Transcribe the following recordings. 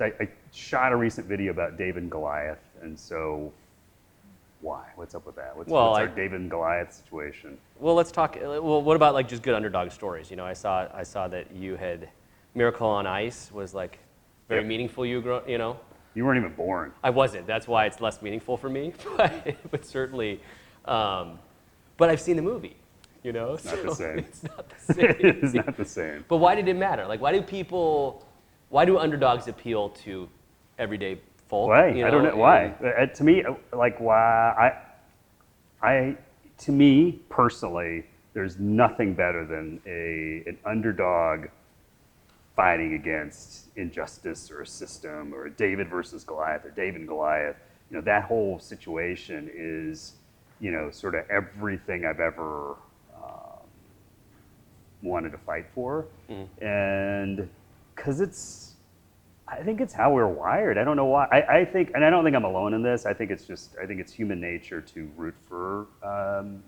I shot a recent video about David and Goliath, and so why? What's up with that? What's our David and Goliath situation? Well, let's talk. Well, what about like just good underdog stories? You know, I saw that you had Miracle on Ice was like very meaningful. You know. You weren't even born. I wasn't. That's why it's less meaningful for me. But certainly, but I've seen the movie. You know, it's not the same. It's not the same. It's not the same. But why did it matter? Like, why do underdogs appeal to everyday folk? Why? You know? I don't know why. To me, like why to me personally, there's nothing better than an underdog fighting against injustice or a system, or David versus Goliath, or David and Goliath. You know, that whole situation is, you know, sort of everything I've ever wanted to fight for. And because I think it's how we're wired. I don't know why. I think, and I don't think I'm alone in this. I think it's human nature to root for,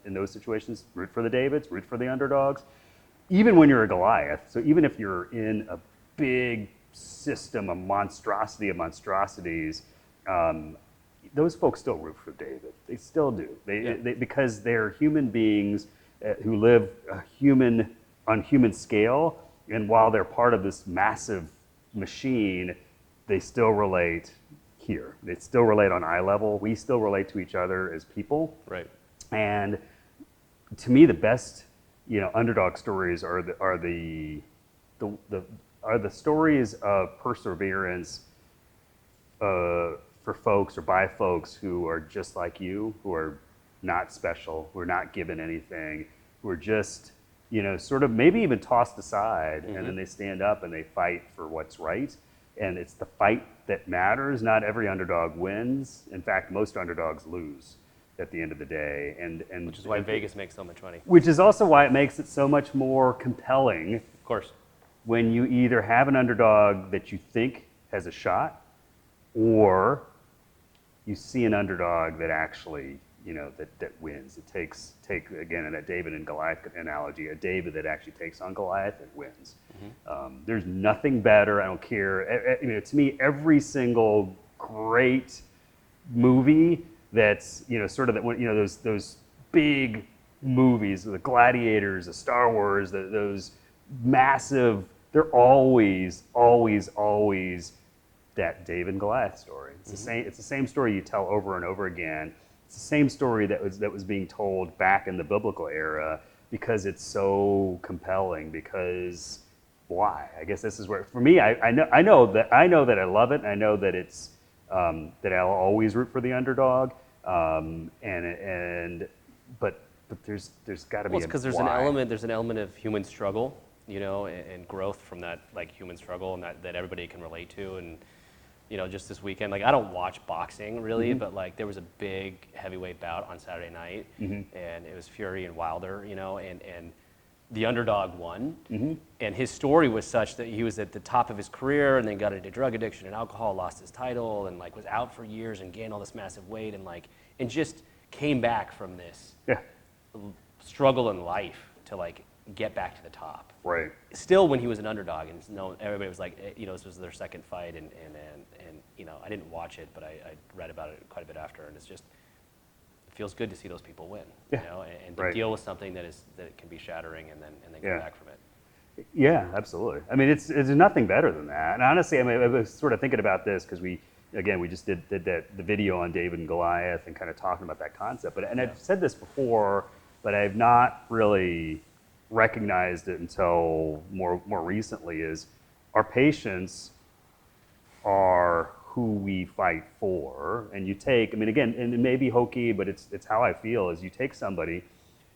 in those situations, root for the Davids, root for the underdogs, even when you're a Goliath. So even if you're in a big system, a monstrosity of monstrosities, those folks still root for David. They still do. They because they're human beings who live on human scale, and while they're part of this massive machine, they still relate here. They still relate on eye level. We still relate to each other as people. Right. And to me, the best, you know, underdog stories are the stories of perseverance for folks or by folks who are just like you, who are not special, who are not given anything, who are just, you know, sort of maybe even tossed aside, and then they stand up and they fight for what's right. And it's the fight that matters. Not every underdog wins. In fact, most underdogs lose at the end of the day. And which is why Vegas makes so much money. Which is also why it makes it so much more compelling. Of course. When you either have an underdog that you think has a shot, or you see an underdog that actually, you know, that wins. It takes again, in that David and Goliath analogy, a David that actually takes on Goliath and wins. There's nothing better. I don't care. You know, to me, every single great movie that's, you know, sort of that, you know, those big movies, the Gladiators, the Star Wars, those massive. They're always that David and Goliath story. It's the same. It's the same story you tell over and over again. It's the same story that was being told back in the biblical era, because it's so compelling. Because why? I guess this is where, for me, I know that I love it. And I know that it's that I'll always root for the underdog. But there's got to be. Well, it's because there's an element of human struggle, you know, and growth from that, like, human struggle, and that everybody can relate to. And you know, just this weekend, like, I don't watch boxing really, but like there was a big heavyweight bout on Saturday night, and it was Fury and Wilder, you know, and the underdog won, and his story was such that he was at the top of his career and then got into drug addiction and alcohol, lost his title, and like was out for years and gained all this massive weight, and just came back from this struggle in life to like get back to the top. Right. Still, when he was an underdog, and everybody was like, you know, this was their second fight, and you know, I didn't watch it, but I read about it quite a bit after, and it feels good to see those people win, you know, and to deal with something that can be shattering, and then come back from it. Yeah, absolutely. I mean, it's nothing better than that. And honestly, I mean, I was sort of thinking about this because we just did the video on David and Goliath and kind of talking about that concept. But I've said this before, but I've not really recognized it until more recently. Is our patients are who we fight for. And you take, I mean, again, and it may be hokey, but it's how I feel, is you take somebody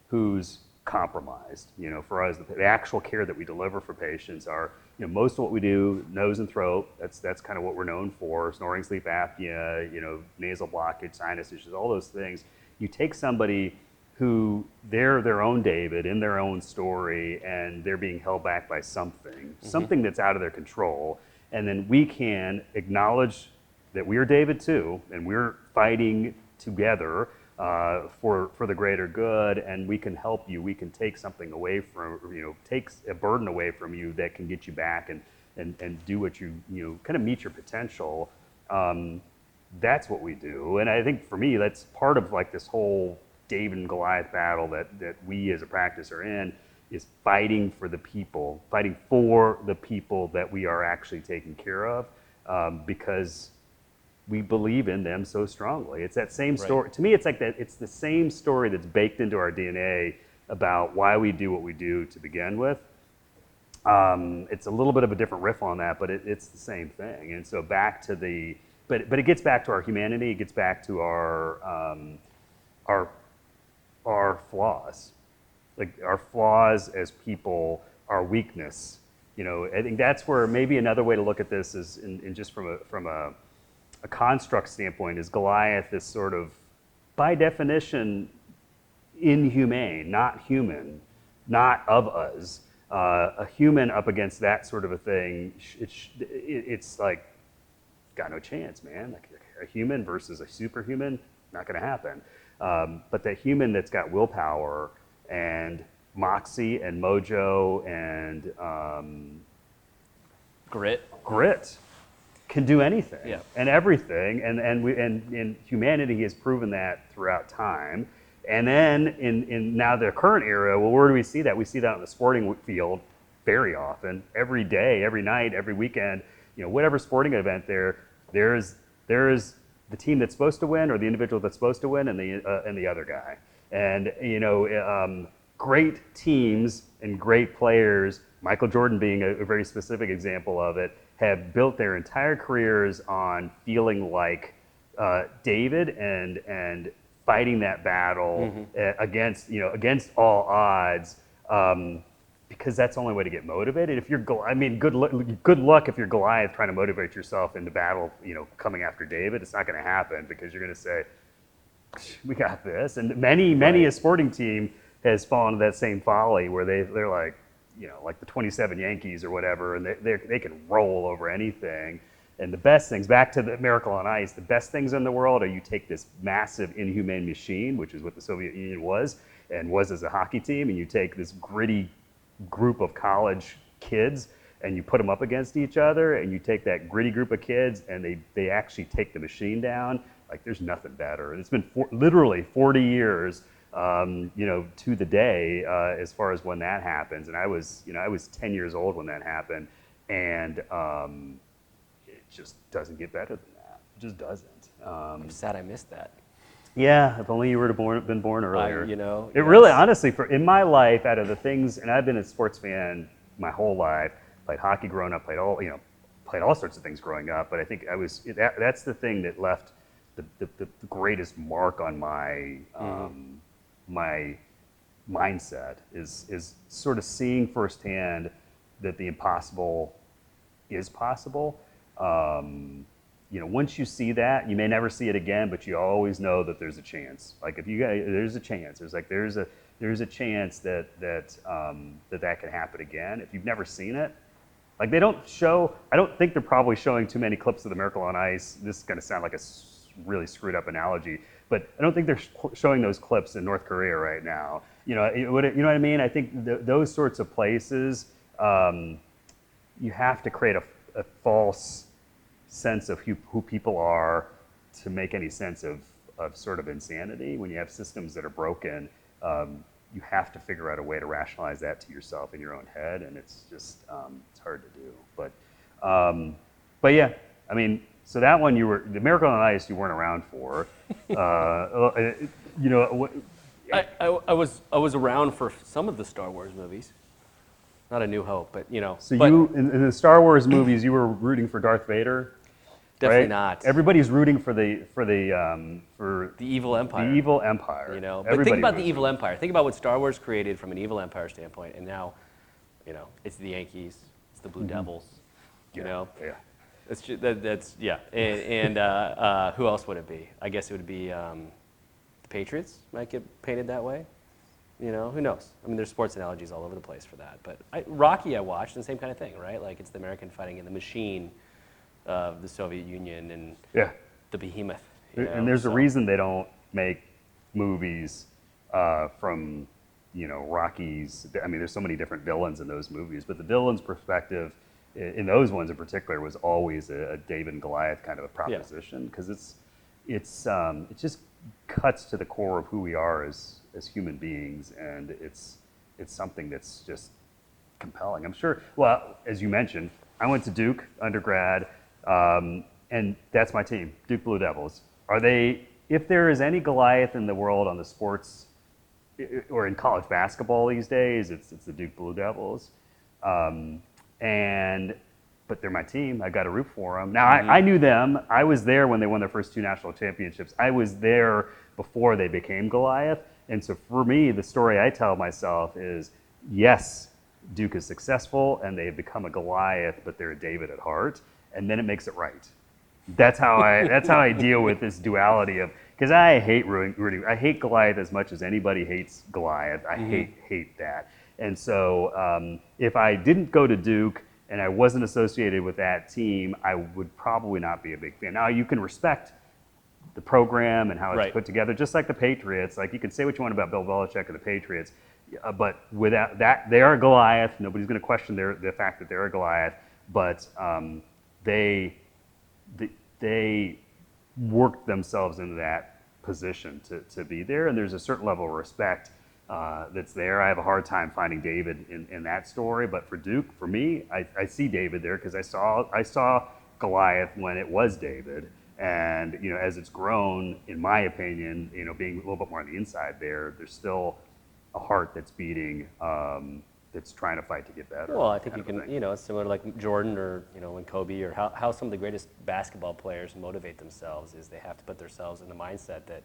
who's compromised. You know, for us, the actual care that we deliver for patients are, you know, most of what we do, nose and throat, that's kind of what we're known for, snoring, sleep apnea, you know, nasal blockage, sinus issues, all those things. You take somebody who they're their own David in their own story, and they're being held back by something that's out of their control. And then we can acknowledge that we're David too, and we're fighting together for the greater good, and we can help you. We can take something away from, you know, take a burden away from you that can get you back and and do what you kind of meet your potential. That's what we do. And I think for me, that's part of like this whole David and Goliath battle that we as a practice are in, is fighting for the people that we are actually taking care of, because we believe in them so strongly. It's that same story. Right. To me, it's like that. It's the same story that's baked into our DNA about why we do what we do to begin with. It's a little bit of a different riff on that, but it's the same thing. And so back to but it gets back to our humanity. It gets back to our flaws, like our flaws as people, our weakness. I think that's where maybe another way to look at this is in just from a construct standpoint, is Goliath is sort of, by definition, inhumane, not human, not of us. A human up against that sort of a thing, it's like, got no chance, man. Like a human versus a superhuman, not going to happen. But the human that's got willpower and moxie and mojo and grit can do anything and everything, and humanity has proven that throughout time. And then in now the current era, well, where do we see that? We see that on the sporting field very often, every day, every night, every weekend. Whatever sporting event there is the team that's supposed to win, or the individual that's supposed to win, and the other guy. And great teams and great players, Michael Jordan being a very specific example of it, have built their entire careers on feeling like David and fighting that battle against all odds, because that's the only way to get motivated. If you're, good luck if you're Goliath trying to motivate yourself into battle, coming after David. It's not going to happen, because you're going to say, we got this. And many a sporting team has fallen into that same folly where they're like, like the 27 Yankees or whatever, and they can roll over anything. And the best things, back to the Miracle on Ice, the best things in the world are you take this massive inhumane machine, which is what the Soviet Union was as a hockey team, and you take this gritty group of college kids and you put them up against each other, and you take that gritty group of kids and they actually take the machine down. Like, there's nothing better. And it's been literally 40 years, to the day, as far as when that happens. And I was 10 years old when that happened, and it just doesn't get better than that. It just doesn't. I'm sad I missed that. Yeah, if only you would have been born earlier. It yes. really, honestly, in my life, out of the things, and I've been a sports fan my whole life, played hockey growing up, played all sorts of things growing up, but I think that's the thing that left the greatest mark on my my mindset is sort of seeing firsthand that the impossible is possible. Once you see that, you may never see it again, but you always know that there's a chance. Like, there's a chance. There's a chance that can happen again. If you've never seen it, like, they don't show. I don't think they're probably showing too many clips of the Miracle on Ice. This is going to sound like a really screwed up analogy, but I don't think they're showing those clips in North Korea right now. You know what I mean? I think those sorts of places, you have to create a false sense of who people are to make any sense of sort of insanity. When you have systems that are broken, you have to figure out a way to rationalize that to yourself in your own head, and it's just it's hard to do. But yeah, I mean, so that one the Miracle on Ice you weren't around for. I was around for some of the Star Wars movies. Not A New Hope, but So you in the Star Wars movies, you were rooting for Darth Vader. Definitely right? not. Everybody's rooting for the evil empire. The evil empire. But think about the evil empire. Think about what Star Wars created from an evil empire standpoint, and now, it's the Yankees, it's the Blue Devils. Yeah. It's just, that's and who else would it be? I guess it would be the Patriots might get painted that way. Who knows? I mean, there's sports analogies all over the place for that. But Rocky I watched, and the same kind of thing, right? Like, it's the American fighting in the machine of the Soviet Union and the behemoth. And there's a reason they don't make movies from, Rocky's. I mean, there's so many different villains in those movies, but the villain's perspective in those ones in particular was always a David and Goliath kind of a proposition, because it just cuts to the core of who we are as human beings, and it's something that's just compelling. I'm sure. Well, as you mentioned, I went to Duke undergrad, and that's my team, Duke Blue Devils. Are they? If there is any Goliath in the world on the sports or in college basketball these days, it's the Duke Blue Devils. But they're my team. I got to root for them. Now, I knew them. I was there when they won their first 2 national championships. I was there before they became Goliath. And so for me, the story I tell myself is, yes, Duke is successful and they have become a Goliath, but they're a David at heart. And then it makes it right. That's how I deal with this duality of, because I hate rooting. I hate Goliath as much as anybody hates Goliath. I hate that. And so if I didn't go to Duke and I wasn't associated with that team, I would probably not be a big fan. Now, you can respect the program and how it's put together, just like the Patriots. Like, you can say what you want about Bill Belichick and the Patriots, but without that, they are a Goliath. Nobody's going to question the fact that they're a Goliath, but they worked themselves into that position to be there, and there's a certain level of respect that's there. I have a hard time finding David in that story, but for Duke, for me, I see David there because I saw Goliath when it was David, and as it's grown, in my opinion, being a little bit more on the inside there's still a heart that's beating, that's trying to fight to get better. Well, I think you can, it's similar to like Jordan or, when Kobe, or how some of the greatest basketball players motivate themselves is they have to put themselves in the mindset that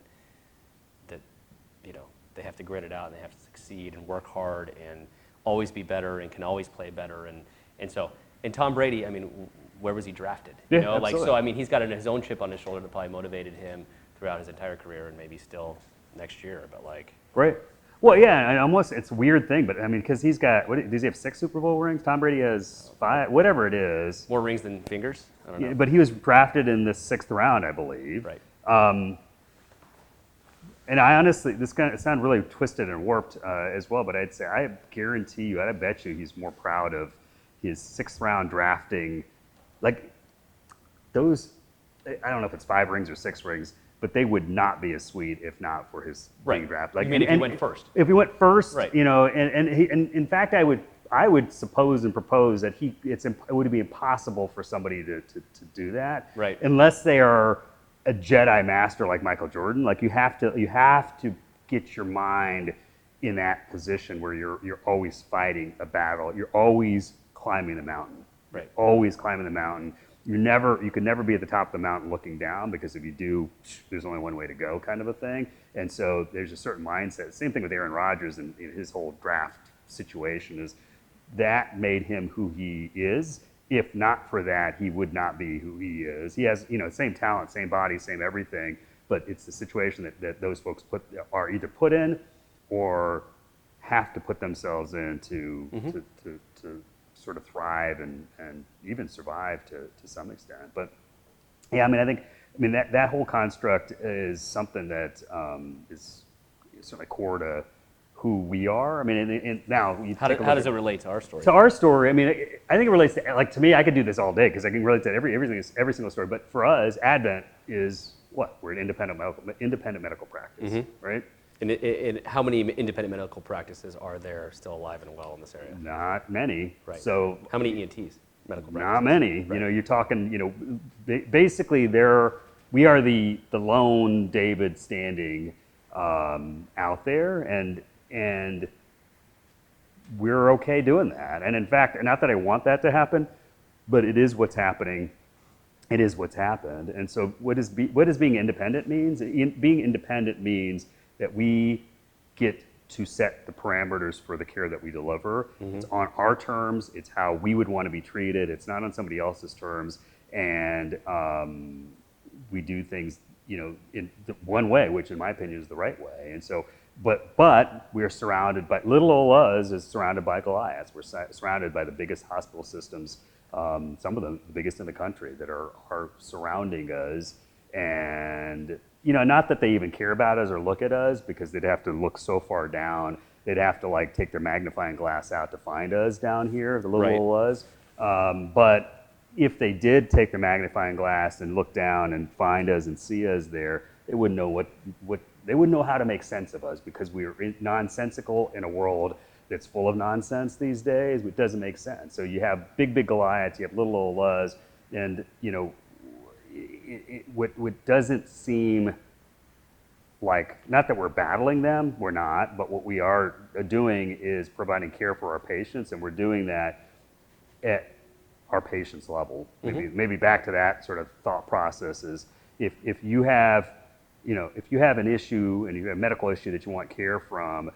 they have to grit it out and they have to succeed and work hard and always be better and can always play better. And Tom Brady, I mean, where was he drafted? So he's got his own chip on his shoulder that probably motivated him throughout his entire career and maybe still next year, but Right. Well, yeah, and almost it's a weird thing, but I mean, because he's got, does he have 6 Super Bowl rings? Tom Brady has 5, whatever it is. More rings than fingers? I don't know. Yeah, but he was drafted in the 6th round, I believe. Right. And I honestly, this kind of sound really twisted and warped as well, but I'd say, I guarantee you, I bet you he's more proud of his 6th round drafting. Like, those, I don't know if it's 5 rings or 6 rings, but they would not be as sweet if not for his being drafted. Like, you mean if he went first? If he went first, right. And in fact, I would suppose and propose that it would be impossible for somebody to do that, right? Unless they are a Jedi master like Michael Jordan. Like, you have to get your mind in that position where you're always fighting a battle. You're always climbing the mountain. Right. You're always climbing the mountain. You could never be at the top of the mountain looking down, because if you do, there's only one way to go, kind of a thing. And so there's a certain mindset. Same thing with Aaron Rodgers and his whole draft situation is that made him who he is. If not for that, he would not be who he is. He has, same talent, same body, same everything, but it's the situation that those folks are either put in or have to put themselves in to sort of thrive and even survive to some extent. But yeah, I mean that whole construct is something that is certainly core to who we are. I mean, and now how does it relate to our story? To our story, I mean, I think it relates to, like, to me, I could do this all day because I can relate to every single story. But for us, Advent is what? We're an independent medical practice, right? And how many independent medical practices are there still alive and well in this area? Not many. Right. So how many ENTs? Medical practices? Not many. Right. You're talking. Basically, we are the lone David standing out there, and we're okay doing that. And in fact, not that I want that to happen, but it is what's happening. It is what's happened. And so, what does being independent means? Being independent means that we get to set the parameters for the care that we deliver. It's on our terms. It's how we would want to be treated. It's not on somebody else's terms. And we do things, in the one way, which in my opinion is the right way. And so, but we're surrounded by, little old us is surrounded by Goliaths. We're surrounded by the biggest hospital systems, some of them the biggest in the country, that are surrounding us. And not that they even care about us or look at us, because they'd have to look so far down. They'd have to take their magnifying glass out to find us down here, the little old us. But if they did take the magnifying glass and look down and find us and see us there, they wouldn't know what they wouldn't know how to make sense of us, because we're nonsensical in a world that's full of nonsense these days. It doesn't make sense. So you have big Goliaths, you have little old us, and what doesn't seem like, not that we're battling them, we're not, but what we are doing is providing care for our patients, and we're doing that at our patient's level. Maybe back to that sort of thought process is, if you have an issue and you have a medical issue that you want care from,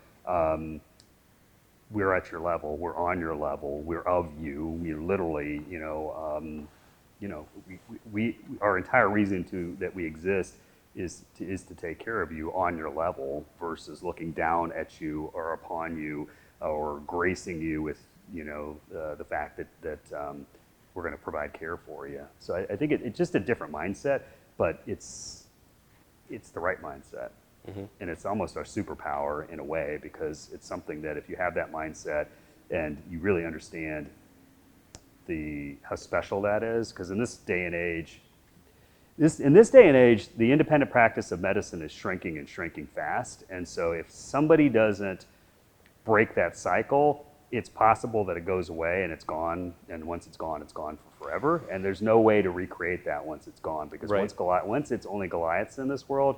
we're at your level, we're on your level, we're of you. We're literally, our entire reason that we exist is to take care of you on your level, versus looking down at you or upon you or gracing you with the fact that we're going to provide care for you. So I think it's just a different mindset, but it's the right mindset. And it's almost our superpower in a way, because it's something that if you have that mindset and you really understand how special that is, because in this day and age, the independent practice of medicine is shrinking and shrinking fast. And so if somebody doesn't break that cycle, it's possible that it goes away and it's gone. And once it's gone for forever. And there's no way to recreate that once it's gone, because once it's only Goliaths in this world,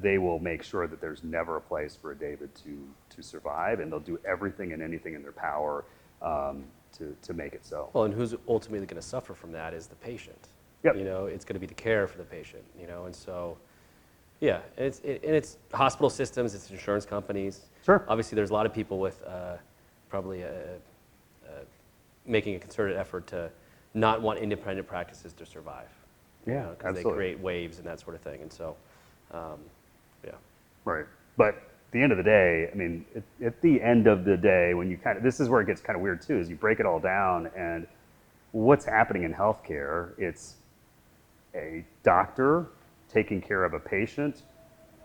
they will make sure that there's never a place for a David to survive, and they'll do everything and anything in their power to make it so. Well, and who's ultimately going to suffer from that is the patient. Yep. It's going to be the care for the patient. And so, yeah, it's hospital systems, it's insurance companies. Sure. Obviously, there's a lot of people with probably making a concerted effort to not want independent practices to survive. Yeah, because they create waves and that sort of thing. And so, yeah. Right. But at the end of the day, I mean, at the end of the day, when you this is where it gets kind of weird too, is you break it all down, and what's happening in healthcare, it's a doctor taking care of a patient,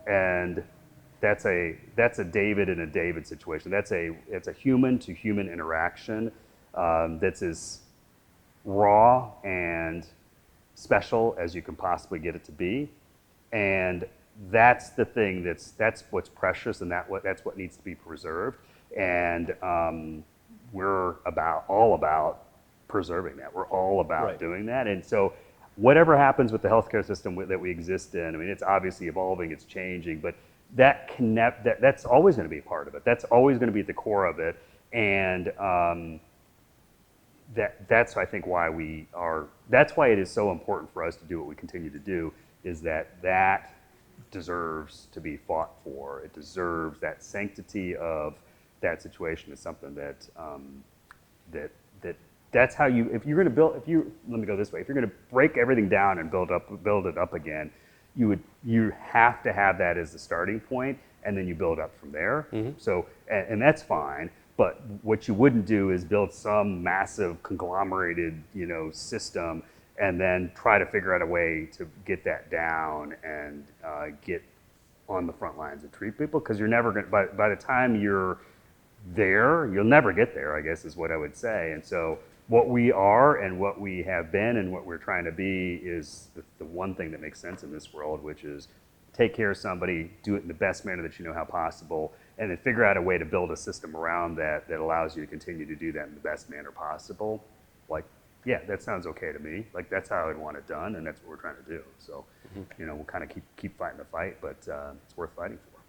and that's a David and a David situation. It's a human to human interaction that's as raw and special as you can possibly get it to be. And that's the thing that's what's precious, and that's what needs to be preserved. And we're all about preserving that. We're all about doing that. And so whatever happens with the healthcare system that we exist in, I mean, it's obviously evolving, it's changing, but that's always going to be a part of it. That's always going to be at the core of it. And that's I think that's why it is so important for us to do what we continue to do, is that deserves to be fought for. It deserves that sanctity of that situation is something that's how you, let me go this way, if you're going to break everything down and build it up again, you have to have that as the starting point, and then you build up from there. So, and that's fine. But what you wouldn't do is build some massive conglomerated, system, and then try to figure out a way to get that down and get on the front lines and treat people, because you're never going to, by the time you're there, you'll never get there, I guess is what I would say. And so what we are and what we have been and what we're trying to be is the one thing that makes sense in this world, which is take care of somebody, do it in the best manner that you know how possible, and then figure out a way to build a system around that allows you to continue to do that in the best manner possible. Like, yeah, that sounds okay to me. Like, that's how I'd want it done, and that's what we're trying to do. So, we'll kind of keep fighting the fight, but it's worth fighting for.